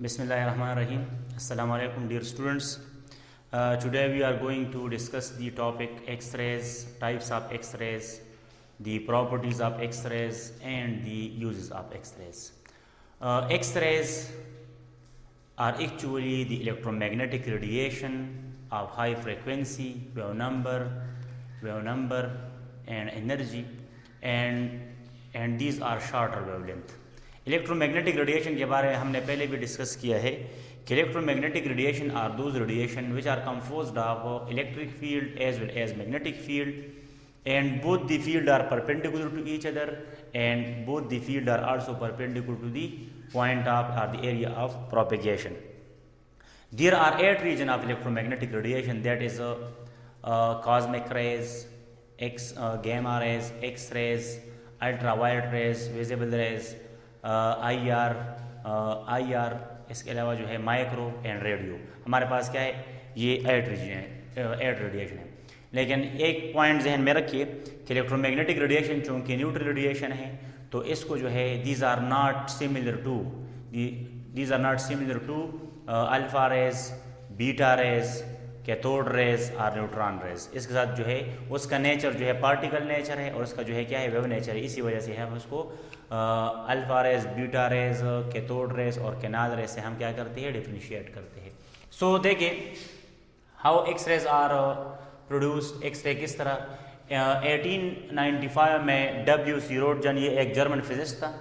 Bismillahirrahmanirrahim. Assalamu alaikum, dear students. Today we are going to discuss the topic X-rays, types of X-rays, the properties of X-rays, and the uses of X-rays. X-rays are actually the electromagnetic radiation of high frequency, wave number, and energy, and these are shorter wavelength. Electromagnetic radiation के बारे में हमने पहले भी discuss किया है कि electromagnetic radiation are those radiation which are composed of electric field as well as magnetic field and both the field are perpendicular to each other and both the field are also perpendicular to the point of are the area of propagation. There are 8 region of electromagnetic radiation, that is cosmic rays, gamma rays, X rays, ultraviolet rays, visible rays, IR, इसके अलावा जो है micro and radio. हमारे पास क्या है, ये 8 radiation है. लेकिन एक पॉइंट जहन में रखिए कि इलेक्ट्रोमैग्नेटिक रेडिएशन चूँकि न्यूट्रल रेडिएशन है तो इसको जो है these are not similar to alpha rays, beta rays, cathode rays और न्यूट्रॉन रेज. इसके साथ जो है उसका नेचर जो है पार्टिकल नेचर है और उसका जो है क्या है, वेव नेचर है. इसी वजह से हम उसको alpha rays, beta rays, cathode rays और कैनाल रेज से हम क्या करते हैं, डिफ्रेंशिएट करते हैं. सो देखिए how X rays are produced. X ray किस तरह 1895 में W.C. रोटजन, ये एक जर्मन फिजिस्ट था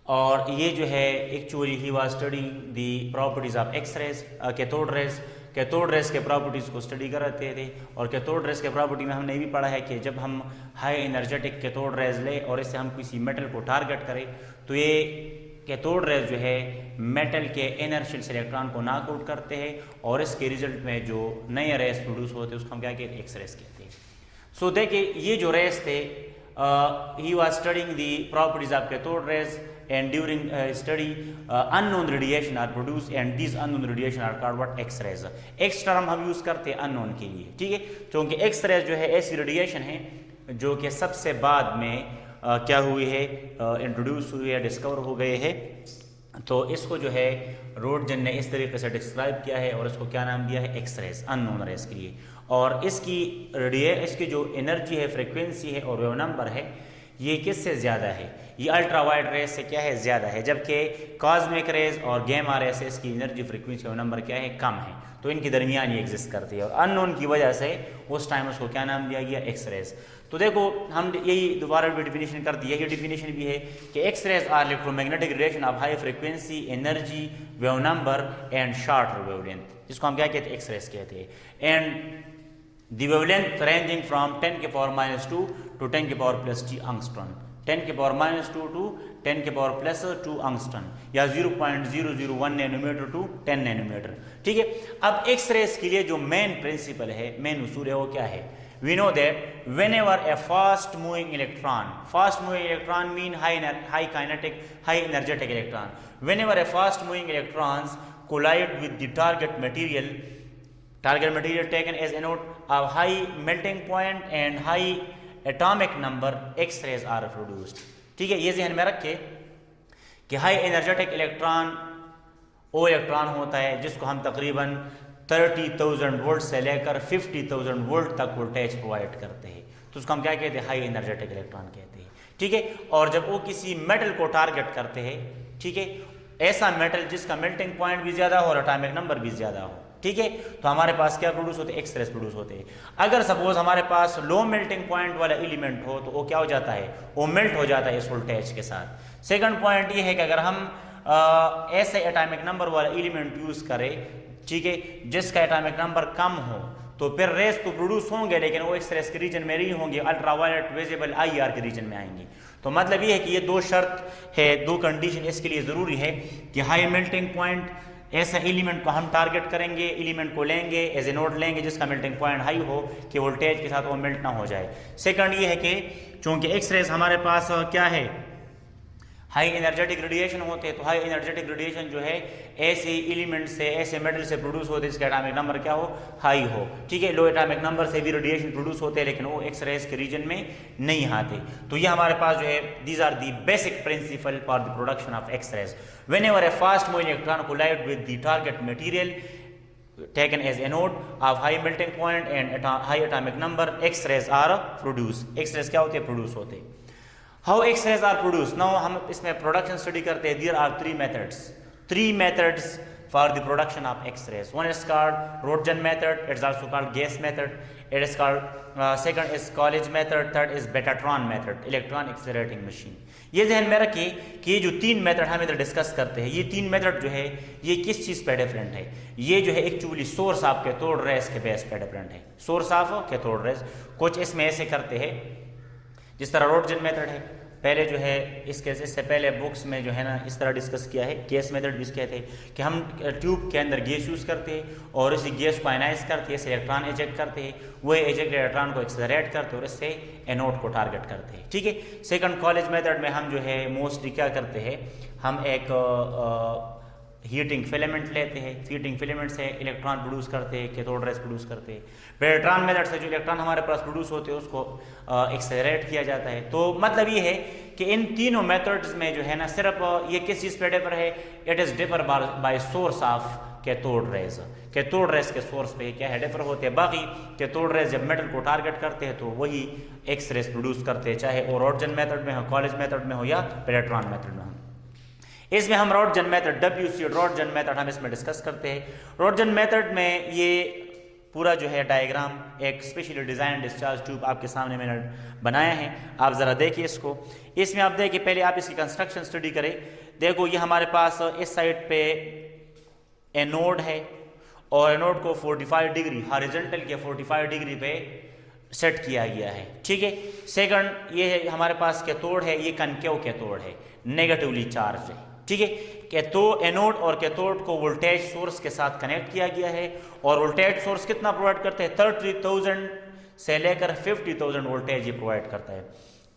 और ये जो है actually he was studying the properties of X rays, cathode rays के प्रॉपर्टीज़ को स्टडी करते थे. और कैथोड रेज के प्रॉपर्टी में हमने ये भी पढ़ा है कि जब हम हाई एनर्जेटिक कैथोड रेज ले और इससे हम किसी मेटल को टारगेट करें तो ये कैथोड रेज जो है मेटल के इनर्शियल इलेक्ट्रॉन को नॉकआउट करते हैं और इसके रिजल्ट में जो नए रेज प्रोड्यूस होते हैं उसको हम क्या कहते हैं, एक्स रेज कहते हैं. सो देखिए ये जो रेज थे, ही was studying the properties of cathode rays and during study unknown radiation are produced and these unknown radiation are called what, X rays. X term हम यूज़ करते हैं unknown के लिए, ठीक है, क्योंकि X rays जो है ऐसी रेडिएशन है जो कि सबसे बाद में क्या हुई है, इंट्रोड्यूस हुई है, डिस्कवर हो गए हैं. तो इसको जो है रोटजन ने इस तरीके से डिस्क्राइब किया है और इसको क्या नाम दिया है, एक्स रेज, अननोन रेज के लिए. और इसकी जो एनर्जी है, फ्रिक्वेंसी है और वेव नंबर है, ये किससे ज़्यादा है, ये अल्ट्रावायलेट रेज से क्या है, ज़्यादा है. जबकि कॉस्मिक रेज और गैमा रेज से इसकी एनर्जी, फ्रिक्वेंसी और नंबर क्या है, कम है. तो इनके दरमियान ये एग्जिस्ट करती है और अननोन की वजह से उस टाइम उसको क्या नाम दिया गया, एक्स रेज. तो देखो हम यही दोबारा भी डिफिनेशन कर दी है, ये डिफिनेशन भी है कि X rays are electromagnetic radiation of high frequency, energy, wave number and short wavelength, जिसको हम क्या कहते हैं, एक्स रेज कहते हैं. And the wavelength ranging from 10 के power minus 2 to 10 के power plus 2 angstrom, 10 के power minus 2 to 10 के power plus 2 angstrom या 0.001 नैनोमीटर टू 10 नैनोमीटर. ठीक है, अब एक्स रेज के लिए जो मेन प्रिंसिपल है, मेन उसूल है, वो क्या है, we know that whenever a fast moving electron mean high kinetic, high energetic electron, whenever a fast moving electrons collide with the target material taken as anode of high melting point and high atomic number, X rays are produced. ठीक है, ये ध्यान में रखे कि high energetic electron वो electron होता है जिसको हम तकरीबन 30,000 वोल्ट से लेकर 50,000 वोल्ट तक वोल्टेज प्रोवाइड करते हैं. तो उसको हम क्या कहते हैं, हाई एनर्जेटिक इलेक्ट्रॉन कहते हैं. ठीक है, और जब वो किसी मेटल को टारगेट करते हैं, ठीक है, ऐसा मेटल जिसका मेल्टिंग पॉइंट भी ज़्यादा हो और एटॉमिक नंबर भी ज़्यादा हो, ठीक है, तो हमारे पास क्या प्रोड्यूस होते हैं, एक्स रेज प्रोड्यूस होते हैं. अगर सपोज हमारे पास लो मेल्टिंग पॉइंट वाला एलिमेंट हो तो वो क्या हो जाता है, वो मेल्ट हो जाता है इस वोल्टेज के साथ. सेकंड पॉइंट ये है कि अगर हम ऐसे एटॉमिक नंबर वाला एलिमेंट यूज़ करें, ठीक है, जिसका एटॉमिक नंबर कम हो, तो फिर रेज तो प्रोड्यूस होंगे लेकिन वो एक्स रेज के रीजन में नहीं होंगे, अल्ट्रावायलेट, विजिबल, IR के रीजन में आएंगे. तो मतलब ये है कि ये दो शर्त है, दो कंडीशन इसके लिए ज़रूरी है कि हाई मेल्टिंग पॉइंट, ऐसा एलिमेंट को हम टारगेट करेंगे, एलिमेंट को लेंगे, एज ए नोड लेंगे जिसका मेल्टिंग पॉइंट हाई हो कि वोल्टेज के साथ वो मेल्ट ना हो जाए. सेकंड ये है कि चूंकि एक्स रेज हमारे पास क्या है, हाई एनर्जेटिक रेडिएशन होते हैं, तो हाई एनर्जेटिक रेडिएशन जो है ऐसे एलिमेंट से, ऐसे मेटल से प्रोड्यूस होते हैं जिसका एटॉमिक नंबर क्या हो, हाई हो, ठीक है। लो एटॉमिक नंबर से भी रेडिएशन प्रोड्यूस होते हैं लेकिन वो एक्स रेज के रीजन में नहीं आते। तो ये हमारे पास जो है these are the basic principle for the production of X rays. Whenever a fast moving electron collide with the target material taken as anode of high melting point and high atomic number, X-rays are produced. X-rays क्या होते हैं, produce होते हैं। How X-rays are produced? Now हम इसमें production study करते हैं। There are three methods for the production of X-rays. One is called Roentgen method. It is also called gas method. It is called second is College method. Third is Betatron method, electron accelerating machine. ये ध्यान में रखिए कि ये जो तीन method हम इधर डिस्कस करते हैं, ये तीन मेथड जो है ये किस चीज़ पे डिफरेंट है। ये जो है actually source of cathode rays के बेस पे डिफरेंट है। सोर्स ऑफ कैथोड रेज कुछ इसमें ऐसे करते हैं जिस तरह रोटजन मेथड है, पहले जो है इससे पहले बुक्स में जो है ना इस तरह डिस्कस किया है। गैस मेथड भी कहते हैं कि हम ट्यूब के अंदर गैस यूज़ करते हैं और इसी गैस को आयनाइज करते हैं, इलेक्ट्रॉन इजेक्ट करते हैं, वही इजेक्ट इलेक्ट्रॉन को एक्सेलरेट करते हैं और इससे एनोड को टारगेट करते हैं, ठीक है। सेकंड कॉलेज मेथड में हम जो है मोस्टली क्या करते हैं, हम एक हीटिंग फिलामेंट लेते हैं, हीटिंग फिलामेंट से इलेक्ट्रॉन प्रोड्यूस करते हैं, कैथोड रेज प्रोड्यूस करते हैं। बेट्रॉन मेथड से जो इलेक्ट्रॉन हमारे पास प्रोड्यूस होते हैं उसको एक्सेलरेट किया जाता है। तो मतलब ये है कि इन तीनों मेथड्स में जो है ना सिर्फ ये किस चीज़ पे डिफर है, it is differ by source of cathode rays. Cathode rays के सोर्स पे क्या है डिफर होते हैं। बाकी कैथोड रेज जब मेटल को टारगेट करते हैं तो वही एक्स रेज प्रोड्यूस करते हैं, चाहे वो रोटजन मेथड में हो, कॉलेज मेथड में हो या बेट्रॉन मेथड में हो। इसमें हम रोटजन मेथड WC रोटजन मेथड हम इसमें डिस्कस करते हैं। रोटजन मेथड में ये पूरा जो है डायग्राम एक स्पेशली डिज़ाइन डिस्चार्ज ट्यूब आपके सामने मैंने बनाया है, आप ज़रा देखिए इसको। इसमें आप देखिए पहले आप इसकी कंस्ट्रक्शन स्टडी करें। देखो ये हमारे पास इस साइड पे एनोड है और एनोड को 45 डिग्री हॉरिजॉन्टल के 45 डिग्री पे सेट किया गया है, ठीक है। सेकंड ये है हमारे पास कैथोड है, ये कनकेव कैथोड है, नेगेटिवली चार्ज है, ठीक है। एनोड और कैथोड को वोल्टेज सोर्स के साथ कनेक्ट किया गया है और वोल्टेज सोर्स कितना प्रोवाइड करते हैं, 30,000 से लेकर 50,000 वोल्टेज ये प्रोवाइड करता है।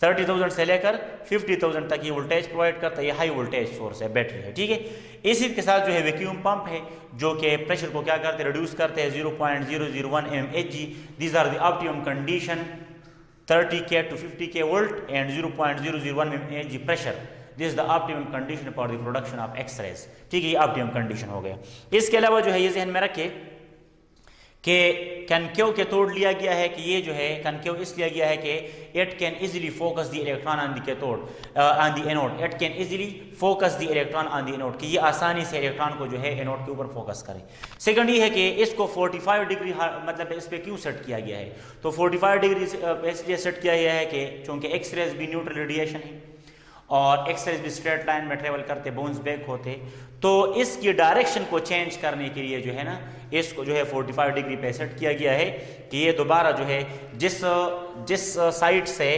30,000 से लेकर 50,000 तक ये वोल्टेज प्रोवाइड करता है। ये हाई वोल्टेज सोर्स है, बैटरी है, ठीक है। इसी के साथ जो है वैक्यूम पंप है जो कि प्रेशर को क्या करते हैं, रिड्यूस करते हैं 0.001 mmHg। These are the optimum condition 30K to 50K volt and 0.001 mmHg pressure. This is the optimum condition for the production of X rays, ठीक है। ये ऑप्टिमम कंडीशन हो गया। इसके अलावा जो है ये ध्यान में रखे कि कनकेव कैथोड लिया गया है कि ये जो है कनकेव इस लिया गया है कि it can easily focus the electron on the cathode on the anode. It can easily focus the electron on the anode, कि ये आसानी से इलेक्ट्रॉन को जो है एनोड के ऊपर फोकस करे। सेकंड ये है कि इसको 45 डिग्री मतलब इस पर क्यों सेट किया गया है, तो 45 डिग्री इसलिए सेट किया गया है कि चूँकि एक्स रेज भी न्यूट्रल रेडिएशन है और एक्स रेज भी स्ट्रेट लाइन में ट्रेवल करते, बाउंस बैक होते, तो इसकी डायरेक्शन को चेंज करने के लिए जो है ना इसको जो है 45 डिग्री पे सेट किया गया है कि ये दोबारा जो है जिस साइड से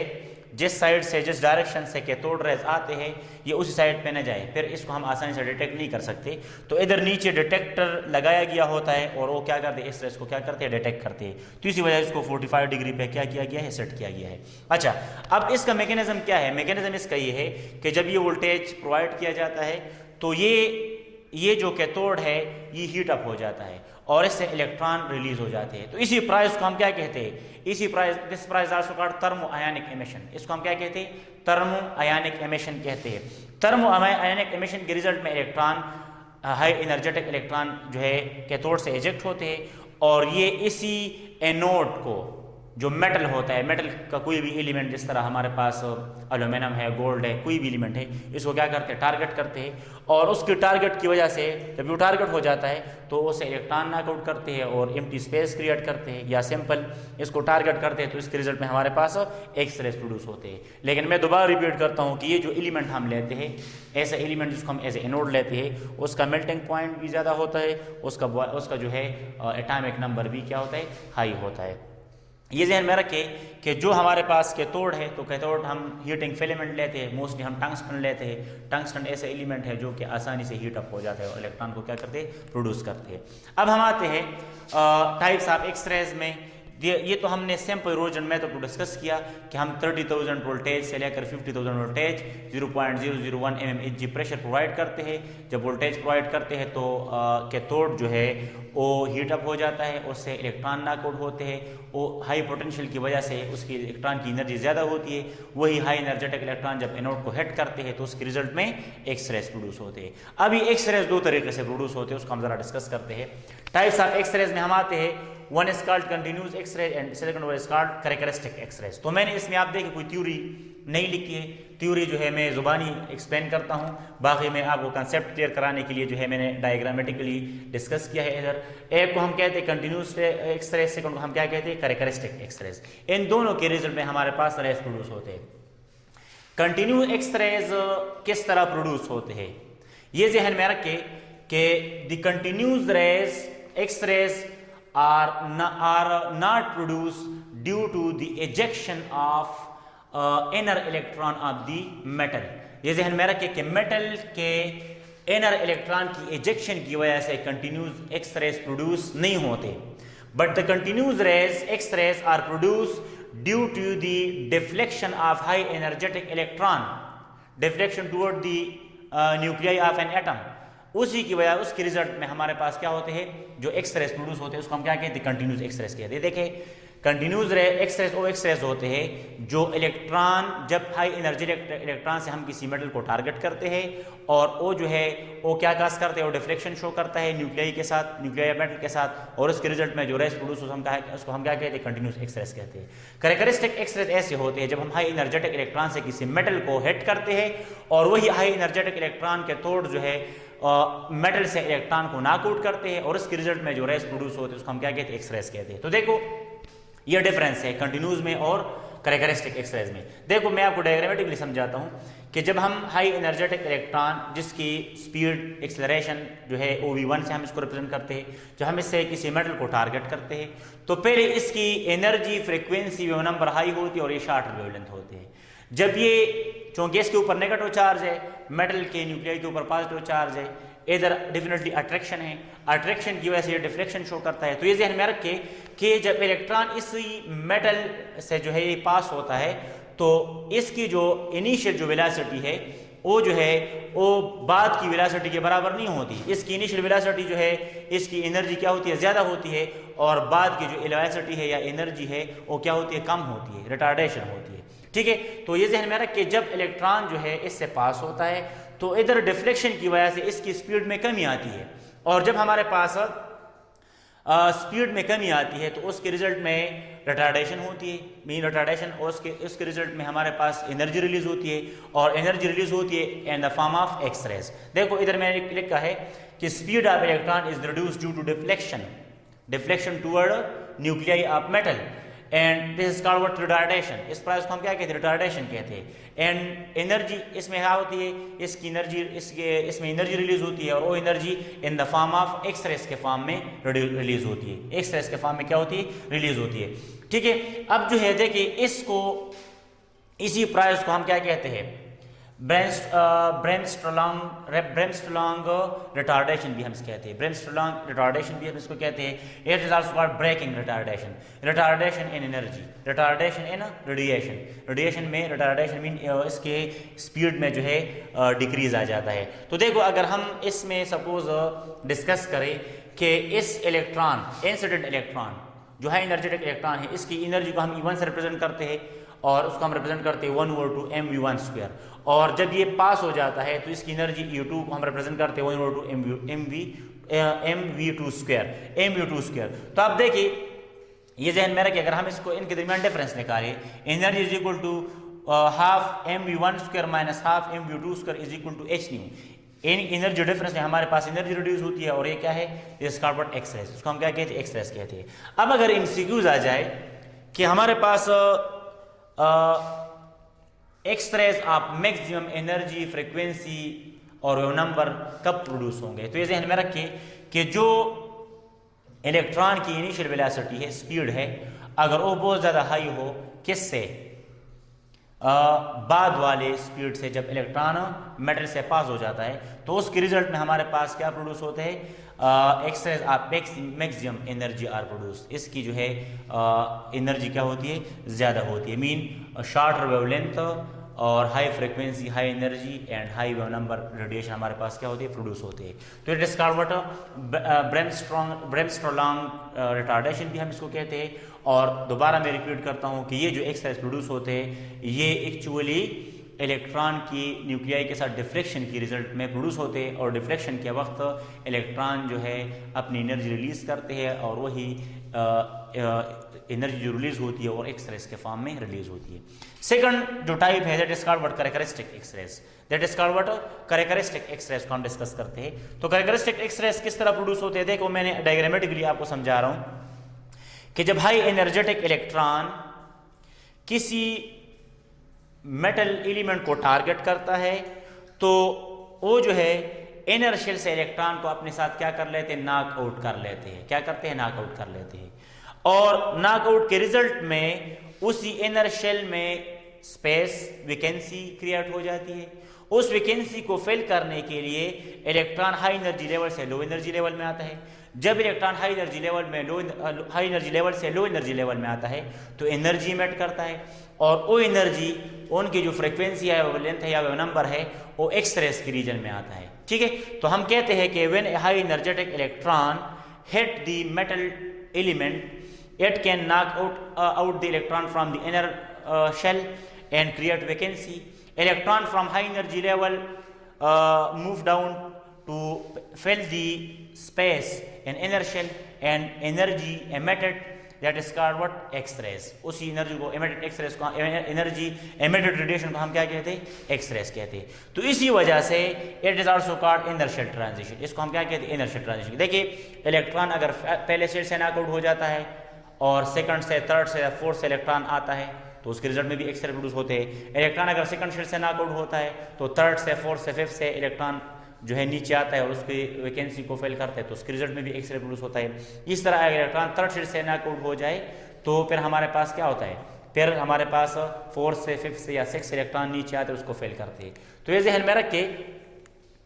जिस डायरेक्शन से कैथोड रेज आते हैं ये उसी साइड पे न जाए, फिर इसको हम आसानी से डिटेक्ट नहीं कर सकते। तो इधर नीचे डिटेक्टर लगाया गया होता है और वो क्या करते हैं, इस रेज को क्या करते हैं, डिटेक्ट करते हैं। तो इसी वजह से इसको 45 डिग्री पे क्या किया गया है, सेट किया गया है। अच्छा, अब इसका मैकेनिज्म क्या है, मैकेनिज्म इसका ये है कि जब ये वोल्टेज प्रोवाइड किया जाता है तो ये जो कैथोड है ये हीट अप हो जाता है और इससे इलेक्ट्रॉन रिलीज हो जाते हैं। तो इसी प्राइस को हम क्या कहते हैं, this price also called thermo ionic emission. इसको हम क्या कहते हैं, थर्मो आयनिक एमिशन कहते हैं। थर्मो आयनिक एमिशन के रिजल्ट में इलेक्ट्रॉन हाई एनर्जेटिक इलेक्ट्रॉन जो है कैथोड से इजेक्ट होते हैं और ये इसी एनोड को जो मेटल होता है, मेटल का कोई भी एलिमेंट जिस तरह हमारे पास एल्यूमिनियम है, गोल्ड है, कोई भी एलिमेंट है, इसको क्या करते हैं, टारगेट करते हैं और उसके टारगेट की वजह से जब वो टारगेट हो जाता है तो उसे इलेक्ट्रॉन नॉकआउट करते हैं और एम्प्टी स्पेस क्रिएट करते हैं, या सिंपल इसको टारगेट करते हैं तो इसके रिजल्ट में हमारे पास एक्स रेज प्रोड्यूस होते हैं। लेकिन मैं दोबारा रिपीट करता हूँ कि ये जो एलिमेंट हम लेते हैं, ऐसा एलिमेंट जिसको हम एज ए एनोड लेते हैं, उसका मेल्टिंग पॉइंट भी ज़्यादा होता है, उसका जो है एटॉमिक नंबर भी क्या होता है, हाई होता है। ये ध्यान में रखें कि जो हमारे पास कैथोड है तो कैथोड हम हीटिंग फिलामेंट लेते हैं, मोस्टली हम टंगस्टन लेते हैं। टंगस्टन ऐसा एलिमेंट है जो कि आसानी से हीट अप हो जाता है और इलेक्ट्रॉन को क्या करते हैं, प्रोड्यूस करते हैं। अब हम आते हैं टाइप्स ऑफ एक्स रेज में। ये तो हमने सैंपल इरोजन मेथड को डिस्कस किया कि हम 30,000 वोल्टेज से लेकर 50,000 वोल्टेज 0.001 mmHg प्रेशर प्रोवाइड करते हैं। जब वोल्टेज प्रोवाइड करते हैं तो कैथोड जो है वो हीट अप हो जाता है, उससे इलेक्ट्रॉन नॉकआउट होते हैं। वो हाई पोटेंशियल की वजह से उसकी इलेक्ट्रॉन की एनर्जी ज़्यादा होती है। वही हाई एनर्जेटिक इलेक्ट्रॉन जब एनोड को हिट करते हैं तो उसके रिजल्ट में एक्स रेज प्रोड्यूस होते हैं। अभी एक्स रेज दो तरीके से प्रोड्यूस होते हैं, उसको हम जरा डिस्कस करते हैं। टाइप्स ऑफ एक्स रेज में हम आते हैं, one is called continuous X rays and second one is called characteristic X rays. तो मैंने इसमें आप देखिए कोई थ्योरी नहीं लिखी है, थ्योरी जो है मैं जुबानी एक्सप्लेन करता हूँ, बाकी मैं आपको कंसेप्ट क्लियर कराने के लिए जो है मैंने डायग्रामेटिकली डिस्कस किया है। इधर एक को हम कहते हैं कंटिन्यूस एक्स रेज, सेकंड को हम क्या कहते हैं कैरेक्टरिस्टिक एक्स रेज। इन दोनों के रिजल्ट में हमारे पास रेज प्रोड्यूस होते हैं। कंटिन्यूस एक्स रेज किस तरह प्रोड्यूस होते हैं ये जहन में रखे कि the continuous rays X rays are not produced due to the ejection of inner electron of the metal। ये ज़हन में रखें कि मेटल के इनर इलेक्ट्रॉन की एजेक्शन की वजह से कंटिन्यूस एक्स रेज प्रोड्यूस नहीं होते, but the continuous rays X rays are produce due to the deflection of high energetic electron, deflection toward the nuclei of an atom. उसी की वजह उसके रिजल्ट में हमारे पास क्या होते हैं, जो एक्स रेज प्रोड्यूस होते हैं उसको हम क्या कहते हैं, कंटिन्यूस एक्स रेज कहते हैं। देखें कंटिन्यूस एक्स रेज वो एक्स रेज होते हैं जो इलेक्ट्रॉन जब हाई एनर्जेटिक इलेक्ट्रॉन से हम किसी मेटल को टारगेट करते हैं और वो जो है वो क्या काज करते हैं, वो डिफ्लेक्शन शो करता है न्यूक्लियाई के साथ, न्यूक्लियाई मेटल के साथ, और उसके रिजल्ट में जो रेज प्रोड्यूस उसको हम क्या कहते हैं, कंटिन्यूस एक्स रेज कहते हैं। कैरेक्टरिस्टिक एक्स रेज ऐसे होते हैं जब हम हाई एनर्जेटिक इलेक्ट्रॉन से किसी मेटल को हिट करते हैं और वही हाई एनर्जेटिक इलेक्ट्रॉन के तोड़ जो है मेटल से इलेक्ट्रॉन को नॉकआउट करते हैं और उसके रिजल्ट में जो रेज प्रोड्यूस होते हैं उसको हम क्या कहते हैं, एक्स रेज कहते हैं। तो देखो ये डिफरेंस है कंटिन्यूस में और कैरेक्टरिस्टिक एक्स रेज में। देखो मैं आपको डायग्रामेटिकली समझाता हूँ कि जब हम हाई एनर्जेटिक इलेक्ट्रॉन जिसकी स्पीड एक्सेलरेशन जो है OV1 से हम इसको रिप्रेजेंट करते हैं, जब हम इससे किसी मेटल को टारगेट करते हैं तो पहले इसकी energy frequency wave number high होती है और ये शॉर्ट वेवलेंथ होते हैं। जब ये चूंकि इसके ऊपर नेगेटिव चार्ज है, मेटल के न्यूक्लियाई के ऊपर पॉजिटिव चार्ज है, इधर डेफिनेटली अट्रैक्शन है, अट्रैक्शन की वजह से ये डिफ्लेक्शन शो करता है। तो ये ध्यान में रखे कि जब इलेक्ट्रॉन इसी मेटल से जो है ये पास होता है तो इसकी जो इनिशियल जो वेलोसिटी है वो जो है वो बाद की वेलोसिटी के बराबर नहीं होती। इसकी इनिशियल वेलोसिटी जो है इसकी एनर्जी क्या होती है, ज़्यादा होती है, और बाद की जो वेलोसिटी है या एनर्जी है वो क्या होती है, कम होती है, रिटार्डेशन होती है। ठीक है, तो ये ध्यान में रख के जब इलेक्ट्रॉन जो है इससे पास होता है तो इधर डिफ्लेक्शन की वजह से इसकी स्पीड में कमी आती है, और जब हमारे पास स्पीड में कमी आती है तो उसके रिजल्ट में रिटार्डेशन होती है, मीन रिटार्डेशन, और उसके रिजल्ट में हमारे पास एनर्जी रिलीज होती है, और एनर्जी रिलीज होती है in the form of X rays. देखो इधर मैंने लिखा है कि speed of electron is reduced due to deflection toward nuclei of metal, and this is called what, retardation. इस प्रोसेस को हम क्या कहते हैं, रिटार्डेशन कहते हैं। एंड एनर्जी इसमें क्या होती है, इसकी एनर्जी इसमें एनर्जी रिलीज होती है, और वो energy in the form of X rays के फॉर्म में रिलीज होती है, एक्स रेज के फॉर्म में क्या होती है, रिलीज होती है। ठीक है, अब जो है देखिए इसको इसी प्रोसेस को हम क्या कहते हैं, ब्रेमस्टर्लॉन्ग रिटार्डेशन भी हम इसको कहते हैं, ब्रेमस्टर्लॉन्ग रिटार्डेशन भी हम इसको कहते हैं। It is also called breaking retardation, retardation in energy, retardation in radiation, radiation में रिटार्डेशन मीन इसके स्पीड में जो है डिक्रीज आ जाता है। तो देखो अगर हम इसमें सपोज डिस्कस करें कि इस इलेक्ट्रॉन, इंसिडेंट इलेक्ट्रॉन जो है एनर्जेटिक इलेक्ट्रॉन है, इसकी एनर्जी को हम E1 से रिप्रेजेंट करते हैं और उसको हम रिप्रेजेंट करते हैं 1/2 mv1², और जब ये पास हो जाता है तो इसकी एनर्जी E2 को हम रिप्रेजेंट करते हैं 1/2 mv2²। तो आप देखिए ये जहन में रखिए, अगर हम इसको इनके दरमियान डिफरेंस निकालें, energy is equal to half mv1² minus half mv2² is equal to h nu. Energy difference में हमारे पास एनर्जी रिड्यूस होती है, और ये क्या है, इस कार्बन एक्स रेज, इसको हम क्या कहते हैं, एक्स रेज कहते हैं। अब अगर MCQs आ जाए कि हमारे पास X rays of maximum energy, frequency और नंबर कब प्रोड्यूस होंगे, तो ये ध्यान में रखिए कि जो इलेक्ट्रॉन की इनिशियल वेलोसिटी है, स्पीड है, अगर वो बहुत ज़्यादा हाई हो, किससे, बाद वाले स्पीड से जब इलेक्ट्रॉन मेटल से पास हो जाता है तो उसके रिजल्ट में हमारे पास क्या प्रोड्यूस होते हैं, X rays maximum energy are produce. इसकी जो है एनर्जी क्या होती है, ज़्यादा होती है। मीन शॉर्टर वेवलेंथ और high frequency, high energy and high wave number radiation हमारे पास क्या होती है, प्रोड्यूस होते हैं। तो it is called what, bremsstrahlung retardation भी हम इसको कहते हैं। और दोबारा मैं रिपीट करता हूँ कि ये जो एक्सरेज प्रोड्यूस होते हैं ये एक्चुअली इलेक्ट्रॉन की न्यूक्लियाई के साथ डिफ्लेक्शन की रिजल्ट में प्रोड्यूस होते हैं, और डिफ्लेक्शन के वक्त इलेक्ट्रॉन जो है अपनी एनर्जी रिलीज करते हैं, और वही एनर्जी जो रिलीज होती है और एक्सरेज के फॉर्म में रिलीज होती है। सेकंड जो टाइप है that is called what, characteristic X rays. That is called what, characteristic X rays को हम डिस्कस करते हैं। तो कैरेक्टरिस्टिक एक्सरेज किस तरह प्रोड्यूस होते हैं, देखो मैंने डायग्रामेटिकली आपको समझा रहा हूं कि जब हाई एनर्जेटिक इलेक्ट्रॉन किसी मेटल एलिमेंट को टारगेट करता है तो वो जो है इनर शेल से इलेक्ट्रॉन को अपने साथ क्या कर लेते हैं, नॉक आउट कर लेते हैं। क्या करते हैं, नॉक आउट कर लेते हैं। और नॉक आउट के रिजल्ट में उसी इनर शेल में स्पेस वैकेंसी क्रिएट हो जाती है। उस वैकेंसी को फिल करने के लिए इलेक्ट्रॉन हाई एनर्जी लेवल से लो एनर्जी लेवल में आता है। जब इलेक्ट्रॉन हाई एनर्जी लेवल से लो एनर्जी लेवल में आता है तो एनर्जी इमिट करता है, और वो एनर्जी उनकी जो फ्रीक्वेंसी है, वेवलेंथ है या वेव नंबर है, वो एक्सरेज के रीजन में आता है। ठीक है, तो हम कहते हैं कि when high energetic electron hit the metal element it can knock out the electron from the inner shell and create vacancy. Electron from high energy level move down to fill the space in inner shell, and energy emitted that is called what, X-rays. उसी energy को emitted X-rays को, energy emitted radiation को हम क्या कहते हैं, X-rays कहते हैं। तो इसी वजह से it is also called inner shell transition। इसको हम क्या कहते हैं, inner shell transition। देखिए इलेक्ट्रॉन अगर पहले शेल से नॉक आउट हो जाता है और सेकंड से, थर्ड से, फोर्थ से इलेक्ट्रॉन आता है तो उसके रिजल्ट में भी एक्सरे प्रोड्यूस होते हैं। इलेक्ट्रॉन अगर सेकंड शेल से नॉकआउट होता है तो थर्ड से, फोर्थ से, फिफ्थ से इलेक्ट्रॉन जो है नीचे आता है और उसकी वैकेंसी को फिल करता है तो उसके रिजल्ट में भी एक्सरे प्रोड्यूस होता है। इस तरह अगर इलेक्ट्रॉन थर्ड शेल से नॉकआउट हो जाए तो फिर हमारे पास क्या होता है, फिर हमारे पास फोर्थ से, फिफ्थ से या सिक्स इलेक्ट्रॉन नीचे आते हैं, उसको फिल करते हैं। तो ये ध्यान में रख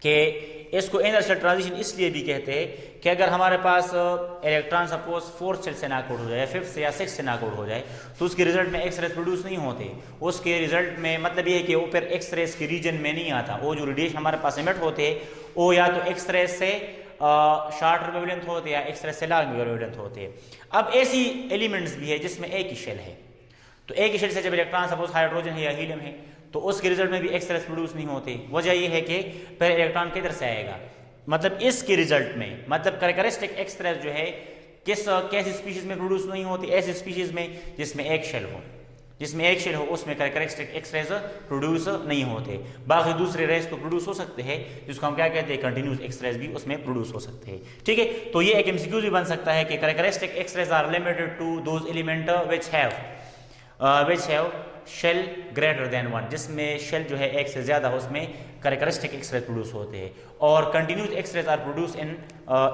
के इसको इनर शेल ट्रांजिशन इसलिए भी कहते हैं कि अगर हमारे पास इलेक्ट्रॉन सपोज फोर्थ शेल से नॉकआउट हो जाए, फिफ्थ से या सिक्स से नॉकआउट हो जाए तो उसके रिजल्ट में एक्सरेज प्रोड्यूस नहीं होते। उसके रिजल्ट में मतलब ये है कि वो फिर एक्सरेज के रीजन में नहीं आता। वो जो रेडिएशन हमारे पास इमिट होते हैं वो या तो एक्सरेज से शॉर्टर वेवलेंथ होते हैं या एक्सरेज से लॉन्ग वेवलेंथ होते हैं। अब ऐसी एलिमेंट्स भी है जिसमें एक ही शेल है, तो एक ही शेल से जब इलेक्ट्रॉन सपोज हाइड्रोजन है या हीलियम है तो उसके रिजल्ट में भी एक्सरेज प्रोड्यूस नहीं होते। वजह यह है कि फिर इलेक्ट्रॉन किधर से आएगा, मतलब इसके रिजल्ट में, मतलब कैरेक्टरिस्टिक एक्सरेज जो है कैसी स्पीशीज में प्रोड्यूस नहीं होती, ऐसी स्पीशीज में जिसमें एक शेल हो उसमें कैरेक्टरिस्टिक एक्सरेज प्रोड्यूस नहीं होते। बाकी दूसरे रेज तो प्रोड्यूस हो सकते हैं जिसको हम क्या कहते हैं, कंटिन्यूस एक्सरेज भी उसमें प्रोड्यूस हो सकते हैं। ठीक है, तो ये एक एमसीक्यू भी बन सकता है कि characteristic X rays are limited to those element which have shell greater than one, जिसमें शेल जो है एक से ज्यादा हो उसमें कैरेक्टरिस्टिक एक्सरेज प्रोड्यूस होते हैं। और continuous X rays are produce in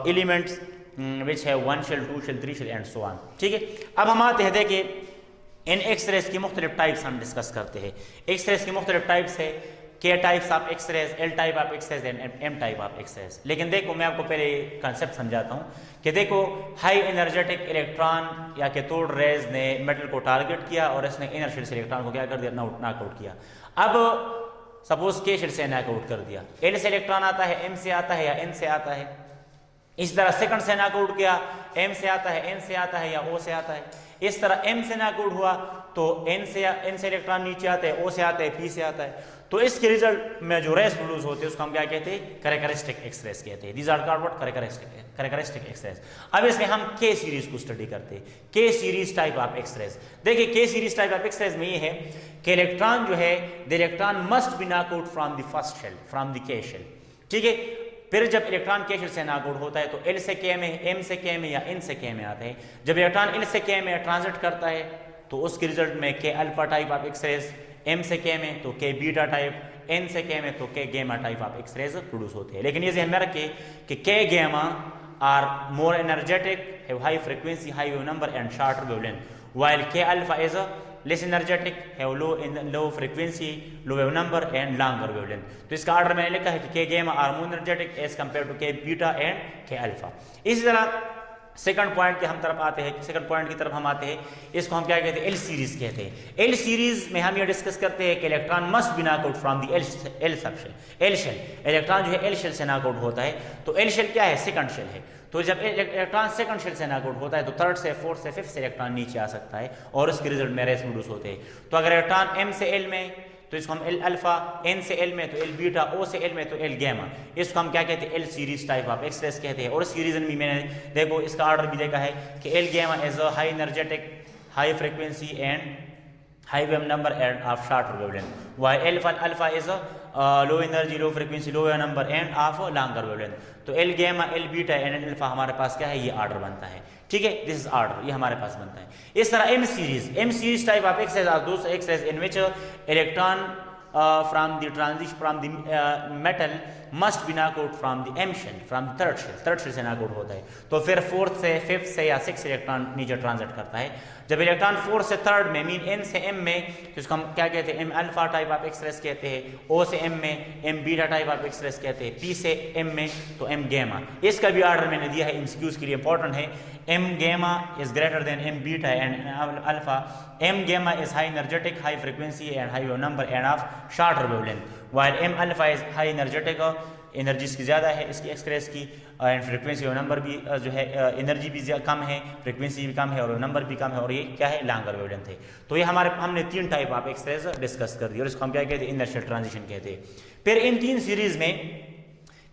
elements which have one shell, two shell, three shell and so on. ठीक है, अब हम आते हैं देखिए इन एक्सरेज की मुख्तलिफ टाइप्स हम डिस्कस करते हैं। एक्सरेज की मुख्तलिफ टाइप्स है, K types of X rays, L type of X rays and M type of X rays. लेकिन देखो मैं आपको पहले कंसेप्ट समझाता हूँ कि देखो हाई एनर्जेटिक इलेक्ट्रॉन या कैथोड रेज ने मेटल को टारगेट किया और इसने इनर शेल से इलेक्ट्रॉन को क्या कर दिया, नॉकआउट किया। अब सपोज के शेल से नॉकआउट कर दिया, एल से इलेक्ट्रॉन आता है, एम से आता है या एन से आता है। इस तरह सेकंड से नॉकआउट किया, एम से आता है, एन से आता है या ओ से आता है। इस तरह एम से नॉकआउट हुआ तो एन से इलेक्ट्रॉन नीचे आते हैं, ओ से आता है, पी से आता है। तो इसके रिजल्ट में जो रेस प्रोड्यूस होते हैं उसको हम क्या कहते हैं, कैरेक्टरिस्टिक एक्सरेज कहते हैं। These are called what, characteristic X rays. अब इसमें हम के सीरीज को स्टडी करते हैं, के सीरीज टाइप ऑफ एक्सरेज। देखिए के सीरीज टाइप ऑफ एक्सरेज में ये है कि इलेक्ट्रॉन जो है, the electron must be knock out from the first shell, from the K shell. ठीक है, फिर जब इलेक्ट्रॉन के शेल से नॉकआउट होता है तो एल से के में, एम से के में या एन से के में आते हैं। जब इलेक्ट्रॉन एल से के में ट्रांजिट करता है तो उसके रिजल्ट में K alpha type of X rays, M से के में तो के बीटा टाइप, एन से के में तो K gamma type of X rays produce होते हैं। लेकिन ये ध्यान में रखिए कि K gamma are more energetic, have high frequency, high wave number and shorter wavelength, while K alpha is less energetic, have low frequency, low wave number and longer wavelength. तो इसका ऑर्डर मैंने लिखा है कि K gamma are more energetic as compare to K beta and K alpha. इसी तरह second point के हम तरफ आते हैं, सेकंड पॉइंट की तरफ हम आते हैं, इसको हम क्या कहते हैं, एल सीरीज कहते हैं। एल सीरीज में हम ये डिस्कस करते हैं कि electron must be knock out from the L subshell, L shell. Electron जो है एल शेल से नॉक आउट होता है। तो एल शेल क्या है, सेकंड शेल है। तो जब इलेक्ट्रॉन सेकंड शेल से नॉक आउट होता है तो थर्ड से फोर्थ से फिफ्थ से इलेक्ट्रॉन नीचे आ सकता है और उसके रिजल्ट में रेस प्रोड्यूस होते हैं। तो अगर इलेक्ट्रॉन एम से एल में तो इसको हम एल अल्फा, एन से एल में तो एल बीटा, ओ से एल में तो एल गामा, इसको हम क्या कहते हैं, L series type of X rays कहते हैं। और इसकी रीजन भी मैंने देखो इसका ऑर्डर भी देखा है कि L gamma is a high energetic, high frequency and high wave number and of shorter wavelength, while alpha is a low energy, low frequency, low wave number and of longer wavelength. तो L gamma, L beta and L alpha हमारे पास क्या है, ये order बनता है। ठीक है, दिस इज ऑर्डर, ये हमारे पास बनता है। इस तरह M series type of X rays are those X rays in which electron from the transition from the metal must be knocked out from the M shell, from the third shell से knocked out होता है। तो फिर fourth से fifth से या six electron नीचे transit करता है। जब इलेक्ट्रॉन फोर्थ से थर्ड में मीन एन से एम में तो इसको हम क्या कहते हैं, M alpha type of X rays कहते हैं। ओ से एम में M beta type of X rays कहते हैं। पी से एम में तो एम गामा। इसका भी ऑर्डर मैंने दिया है, एमसीक्यूज के लिए इंपॉर्टेंट है। M gamma is greater than M beta and alpha. M gamma is high energetic, high frequency and high wave number and of shorter wavelength, while M alpha is high energetic, energy इसकी ज़्यादा है इसकी express की, and frequency और number भी जो है energy भी कम है, फ्रीक्वेंसी भी कम है और नंबर भी कम है, और ये क्या है, लॉन्गर वेवलेंथ है। तो ये हमने तीन टाइप ऑफ एक्सप्रेस डिस्कस कर दी और इसको हम क्या कहते हैं, इनर्शियल ट्रांजिशन कहते हैं। फिर इन तीन सीरीज में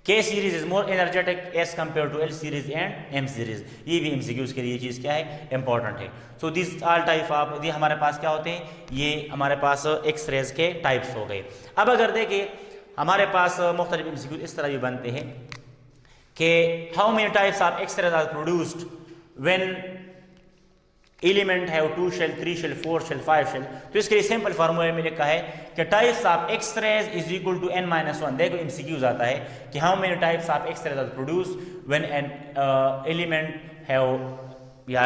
K series is more energetic as compare to L series and M series. ये भी एमसीक्यूज के लिए ये चीज़ क्या है, इंपॉर्टेंट है। So this all type of ये हमारे पास क्या होते हैं, ये हमारे पास एक्सरेज के टाइप्स हो गए। अब अगर देखिए हमारे पास मुख्तलिफ एमसीक्यूज इस तरह भी बनते हैं कि how many types of X rays are produced when element है 2 शेल, 3 शेल, 4 शेल, 5 शेल। तो इसके लिए सिंपल फार्मूले में लिखा है कि types of X rays is equal to n-1। देखो एमसीक्यूज आता है कि how many types of X rays are produced when an element have या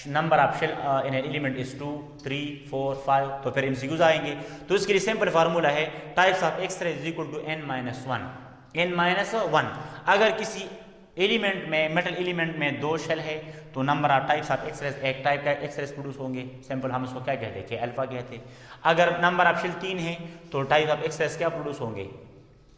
number of shell in an element is 2, 3, 4, 5। तो फिर एमसीक्यूज आएंगे। तो इसके लिए सिंपल फार्मूला है types of X rays is equal to n-1, n-1। अगर किसी एलिमेंट में, मेटल एलिमेंट में 2 शेल है तो number of types of X-rays, एक टाइप का एक्सरेस प्रोड्यूस होंगे। सिंपल हम इसको क्या कहते हैं, के अल्फा कहते हैं। अगर नंबर ऑफ शेल 3 है तो टाइप ऑफ एक्सरेस क्या प्रोड्यूस होंगे,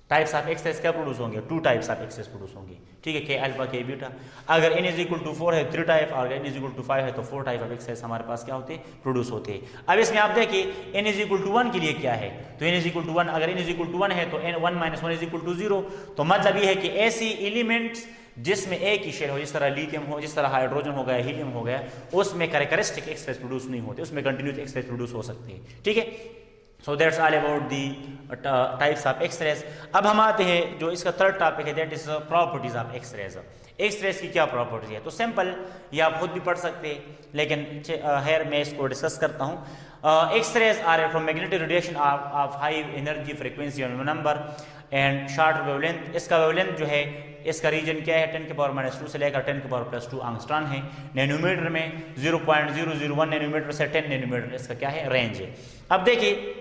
टाइप्स ऑफ एक्सरेस क्या प्रोड्यूस होंगे, 2 टाइप्स ऑफ एक्सरेस प्रोड्यूस होंगे। ठीक है, के अल्फा, के बीटा। अगर n इज इक्वल टू 4 है 3 टाइप, और n इज इक्वल टू 5 है तो 4 टाइप ऑफ एक्सरेस हमारे पास क्या होते हैं, प्रोड्यूस होते हैं। अब इसमें आप देखिए n इज इक्वल टू 1 के लिए क्या है, तो n इज इक्वल टू 1, अगर n इज इक्वल टू 1 है तो n1 - 1 इज इक्वल टू 0। तो मतलब ये है कि ऐसी एलिमेंट्स जिसमें एक ही शेल हो, जिस तरह लिथियम हो, जिस तरह हाइड्रोजन हो गया, हीलियम हो गया, उसमें कैरेक्टरिस्टिक एक्सरेस प्रोड्यूस नहीं होते, उसमें कंटिन्यूस एक्सरेस प्रोड्यूस हो सकते हैं। ठीक है, सो that's all about the types of X-rays. अब हम आते हैं जो इसका थर्ड टॉपिक है, that is properties of X-rays. X-rays की क्या प्रॉपर्टी है, तो सिंपल ये आप खुद भी पढ़ सकते हैं, लेकिन खैर मैं इसको डिस्कस करता हूँ। X rays are electromagnetic radiation of high energy, frequency और नंबर एंड शॉर्ट वेवलेंथ। इसका वेवलेंथ जो है, इसका रीजन क्या है, 10⁻² से लेकर 10⁻+2 एंगस्ट्रॉन है। नैनोमीटर में 0.001 नैनोमीटर से 10 नैनोमीटर इसका क्या है, रेंज है। अब देखिए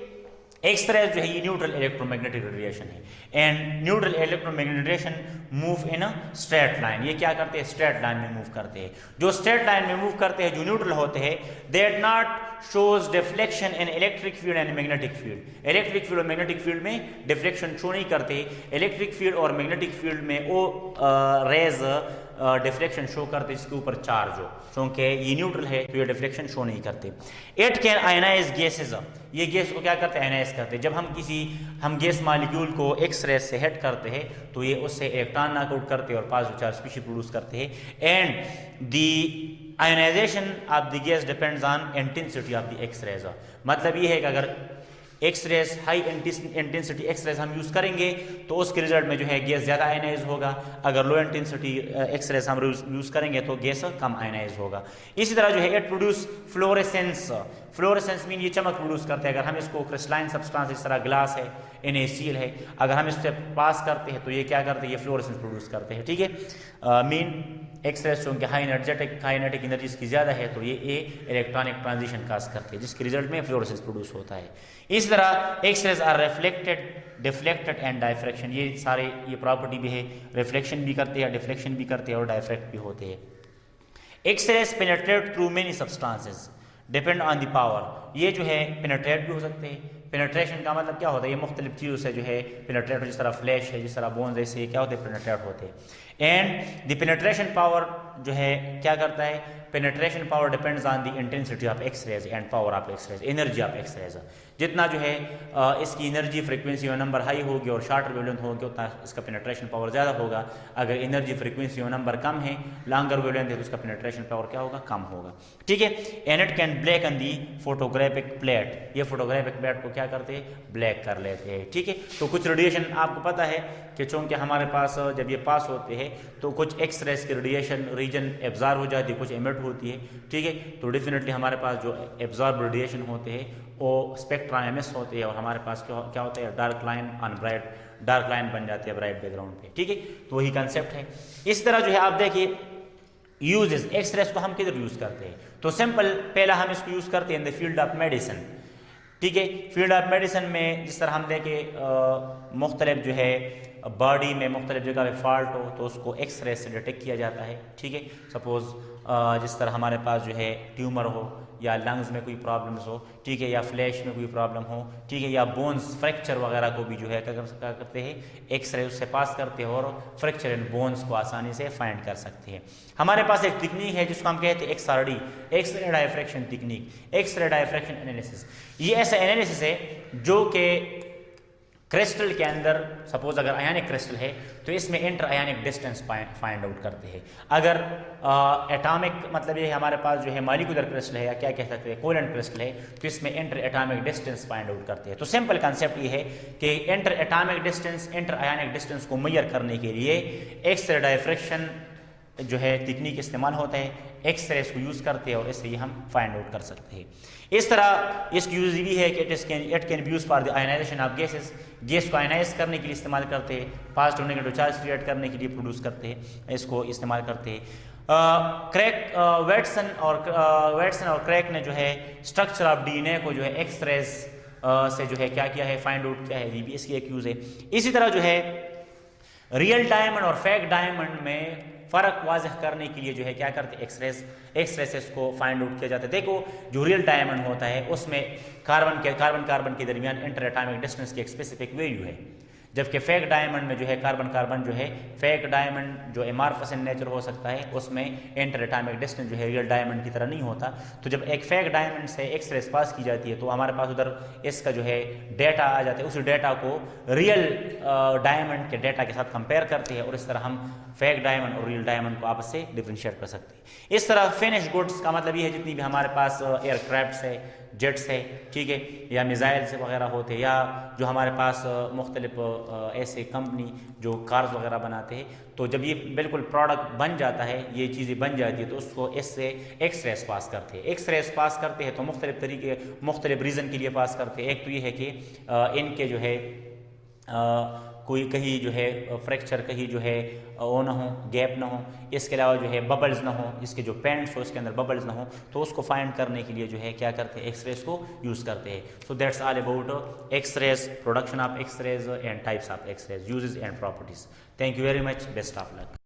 एक्सरेस जो है ये न्यूट्रल इलेक्ट्रोमैग्नेटिक रेडिएशन है, and neutral electromagnetic radiation move in a straight line. ये क्या करते हैं, स्ट्रेट लाइन में मूव करते हैं। जो स्ट्रेट लाइन में मूव करते हैं, जो न्यूट्रल होते हैं, that not shows deflection in electric field and magnetic field. Electric field और मैग्नेटिक फील्ड में डिफ्लेक्शन शो नहीं करते। इलेक्ट्रिक फील्ड और मैग्नेटिक फील्ड में वो रेज डिफ्लेक्शन शो करते इसके ऊपर चार्ज हो, क्योंकि ये न्यूट्रल है तो ये डिफ्लेक्शन शो नहीं करते। It can ionize gases. ये गैस को क्या करते हैं, आयनाइज करते हैं। जब हम गैस मॉलिक्यूल को एक्स रेज से हिट करते हैं तो ये उससे इलेक्ट्रॉन नॉकआउट करते हैं और पॉजिटिव चार्ज स्पीशीज प्रोड्यूस करते हैं। And the ionization of the gas depends on intensity of the X rays. मतलब ये है कि अगर X rays high intensity X rays हम यूज़ करेंगे तो उसके रिजल्ट में जो है गैस ज़्यादा आयनाइज होगा। अगर लो इंटेंसिटी एक्स रेज हम यूज़ करेंगे तो गैस कम आयनाइज होगा। इसी तरह जो है it produce fluorescence. Fluorescence mean ये चमक प्रोड्यूस करते हैं। अगर हम इसको क्रिस्टलाइन सब्सटेंस इस तरह ग्लास है, NaCl है, अगर हम इससे पास करते हैं तो ये क्या करते हैं, ये फ्लोरेसेंस प्रोड्यूस करते हैं, ठीक है। मीन एक्सरेज चूँकि हाई एनर्जेटिक एनर्जी इसकी ज़्यादा है तो ये इलेक्ट्रॉनिक ट्रांजिशन काज करती है, जिसके रिजल्ट में फ्लोरेसेंस प्रोड्यूस होता है। इस तरह X rays are reflected, deflected and diffraction, ये सारे ये प्रॉपर्टी भी है, रिफ्लेक्शन भी करते हैं, डिफ्लेक्शन भी करते हैं और डायफ्रैक्ट भी होते हैं। X rays penetrate through many substances depend on the power, ये जो है पेनिट्रेट भी हो सकते हैं। पेनिट्रेशन का मतलब क्या होता है, ये मुख्तलिफ चीज़ों से जो है पेनिट्रेट हो, जिस तरह फ्लैश है, जिस तरह बोन्स, ऐसे क्या होते हैं, पेनिट्रेट होते हैं। एंड द पेनिट्रेशन पावर जो है क्या करता है, penetration power depends on the intensity of X rays and power of X rays, energy of X rays. जितना जो है इसकी एनर्जी फ्रीक्वेंसी और नंबर हाई होगी और शॉर्टर वेवलेंथ होगी उतना इसका पेनिट्रेशन पावर ज़्यादा होगा। अगर एनर्जी फ्रीक्वेंसी और नंबर कम है, लॉन्गर वेवलेंथ है, तो उसका पेनिट्रेशन पावर क्या होगा, कम होगा, ठीक है। And it can black on the photographic plate, ये फोटोग्राफिक प्लेट को क्या करते हैं, ब्लैक कर लेते हैं, ठीक है। तो कुछ रेडिएशन आपको पता है कि चूँकि हमारे पास जब ये पास होते हैं तो कुछ एक्सरेज की रेडिएशन रीजन एब्जॉर्ब हो जाती है, कुछ एमिट होती है, ठीक है। तो डेफिनेटली हमारे पास जो एब्जॉर्ब रेडिएशन होते हैं वो स्पेक्ट्रा MS होते हैं और हमारे पास क्या होता है, dark line on bright, dark line बन जाती है ब्राइट बैकग्राउंड पे, ठीक है। तो वही कंसेप्ट है। इस तरह जो है आप देखिए यूजेस, एक्सरेज को हम किधर यूज़ करते हैं, तो सिंपल पहला हम इसको यूज़ करते हैं in the field of medicine, ठीक है। फील्ड ऑफ मेडिसिन में जिस तरह हम देखें मुख्तलिफ जो है बॉडी में मुख्तलिफ जगह पे फॉल्ट हो तो उसको एक्सरे से डिटेक्ट किया जाता है, ठीक है। सपोज़ जिस तरह हमारे पास जो है ट्यूमर हो या लंग्स में कोई प्रॉब्लम्स हो, ठीक है, या फ्लैश में कोई प्रॉब्लम हो, ठीक है, या बोन्स फ्रैक्चर वगैरह को भी जो है क्या करते हैं, एक्सरे उससे पास करते हैं और फ्रैक्चर इन बोन्स को आसानी से फाइंड कर सकते हैं। हमारे पास एक टेक्निक है जिसको हम कहते हैं XRD, X ray diffraction technique, X ray diffraction analysis. ये ऐसा एनालिसिस है जो कि क्रिस्टल के अंदर सपोज अगर आयनिक क्रिस्टल है तो इसमें इंटर आयनिक डिस्टेंस फाइंड आउट करते हैं। अगर एटॉमिक मतलब ये हमारे पास जो है मॉलिक्यूलर क्रिस्टल है या क्या कह सकते हैं कोवेलेंट क्रिस्टल है तो इसमें inter atomic distance find out करते हैं। तो सिंपल कंसेप्ट ये है कि इंटर एटॉमिक डिस्टेंस, इंटर आयनिक डिस्टेंस को मेजर करने के लिए एक्सरे डायफ्रैक्शन जो है तकनीक इस्तेमाल होता है, एक्सरेज को यूज़ करते हैं और इससे ये हम फाइंड आउट कर सकते हैं। इस तरह इसकी यूज भी है कि it can be use for the ionization of gases, gas को आयनाइज करने के लिए इस्तेमाल करते हैं, पॉजिटिव नेगेटिव चार्ज क्रिएट करने के लिए प्रोड्यूस करते हैं, इसको इस्तेमाल करते हैं। वेटसन और क्रैक ने जो है स्ट्रक्चर ऑफ DNA को जो है एक्सरेज से जो है क्या किया है, फाइंड आउट किया है, ये भी इसकी एक यूज़ है। इसी तरह जो है रियल डायमंड और फेक डायमंड में फ़र्क वाज़ह करने के लिए जो है क्या करते हैं, एक्सरेसेस को फाइंड आउट किया जाता है। देखो जो रियल डायमंड होता है उसमें कार्बन के दरमियान इंटर एटॉमिक डिस्टेंस की एक स्पेसिफिक वैल्यू है, जबकि फेक डायमंड में जो है कार्बन जो है फेक डायमंड जो एमॉर्फस इन नेचर हो सकता है उसमें इंटर एटॉमिक डिस्टेंस जो है रियल डायमंड की तरह नहीं होता। तो जब एक फेक डायमंड से एक्सरेस पास की जाती है तो हमारे पास उधर इसका जो है डेटा आ जाता है, उस डेटा को रियल डायमंड के डेटा के साथ कंपेयर करते हैं और इस तरह हम फेक डायमंड और रियल डायमंड को आपस से डिफ्रेंशिएट कर सकते हैं। इस तरह फिनिश गुड्स का मतलब ये है जितनी भी हमारे पास एयरक्राफ्ट है, जेट्स है, ठीक है, या मिसाइल्स वगैरह होते हैं, या जो हमारे पास मुख्तलिफ ऐसे कंपनी जो कार्स वगैरह बनाते हैं, तो जब ये बिल्कुल प्रोडक्ट बन जाता है, ये चीज़ें बन जाती है तो उसको इससे एक्सरेस पास करते हैं। एक्सरेस पास करते हैं तो मुख्तलिफ तरीके मुख्तलिफ रीज़न के लिए पास करते हैं। एक तो ये है कि इनके जो है कोई कहीं जो है फ्रैक्चर कहीं जो है वो ना हो, गैप ना हो, इसके अलावा जो है बबल्स ना हो, इसके जो पेंट्स हो इसके अंदर बबल्स ना हो, तो उसको फाइंड करने के लिए जो है क्या करते हैं, एक्सरेज को यूज़ करते हैं। So that's all about X rays, production of X rays and types of X rays, uses and properties. Thank you very much, best of luck.